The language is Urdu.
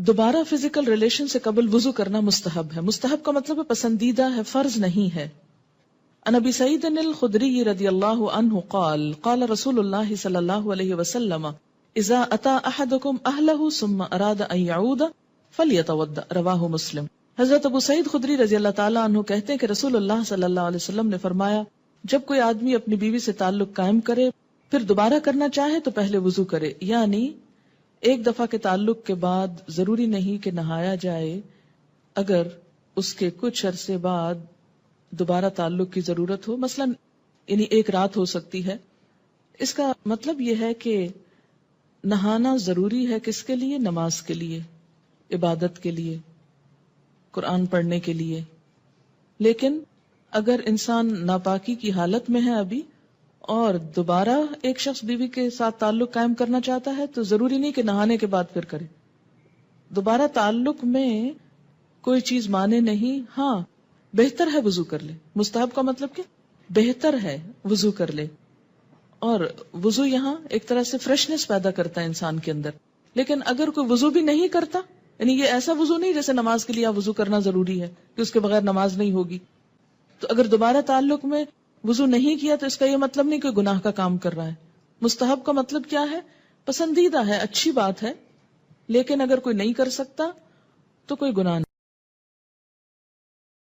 دوبارہ فزیکل ریلیشن سے قبل وضو کرنا مستحب ہے. مستحب کا مطلب ہے پسندیدہ ہے، فرض نہیں ہے. عن ابی سعید الخدری رضی اللہ عنہ قال قال رسول اللہ صلی اللہ علیہ وسلم اذا اتى احدكم اهله ثم اراد ان يعود فليتوضا رواہ مسلم. حضرت ابو سعید خدری رضی اللہ تعالیٰ عنہ کہتے ہیں کہ رسول اللہ صلی اللہ علیہ وسلم نے فرمایا، جب کوئی آدمی اپنی بیوی سے تعلق قائم کرے پھر دوبارہ کرنا چاہے تو پہلے وضو کرے. یعنی ایک دفعہ کے تعلق کے بعد ضروری نہیں کہ نہایا جائے، اگر اس کے کچھ عرصے بعد دوبارہ تعلق کی ضرورت ہو، مثلا یعنی ایک رات ہو سکتی ہے. اس کا مطلب یہ ہے کہ نہانا ضروری ہے کس کے لیے؟ نماز کے لیے، عبادت کے لیے، قرآن پڑھنے کے لیے. لیکن اگر انسان ناپاکی کی حالت میں ہے ابھی اور دوبارہ ایک شخص بیوی کے ساتھ تعلق قائم کرنا چاہتا ہے تو ضروری نہیں کہ نہانے کے بعد پھر کرے. دوبارہ تعلق میں کوئی چیز مانے نہیں، ہاں بہتر ہے وضو کر لے. مستحب کا مطلب کہ بہتر ہے وضو کر لے، اور وضو یہاں ایک طرح سے فریشنس پیدا کرتا ہے انسان کے اندر. لیکن اگر کوئی وضو بھی نہیں کرتا، یعنی یہ ایسا وضو نہیں جیسے نماز کے لیے آپ وضو کرنا ضروری ہے کہ اس کے بغیر نماز نہیں ہوگی، تو اگر دوبارہ تعلق میں وضو نہیں کیا تو اس کا یہ مطلب نہیں کہ گناہ کا کام کر رہا ہے. مستحب کا مطلب کیا ہے؟ پسندیدہ ہے، اچھی بات ہے، لیکن اگر کوئی نہیں کر سکتا تو کوئی گناہ نہیں.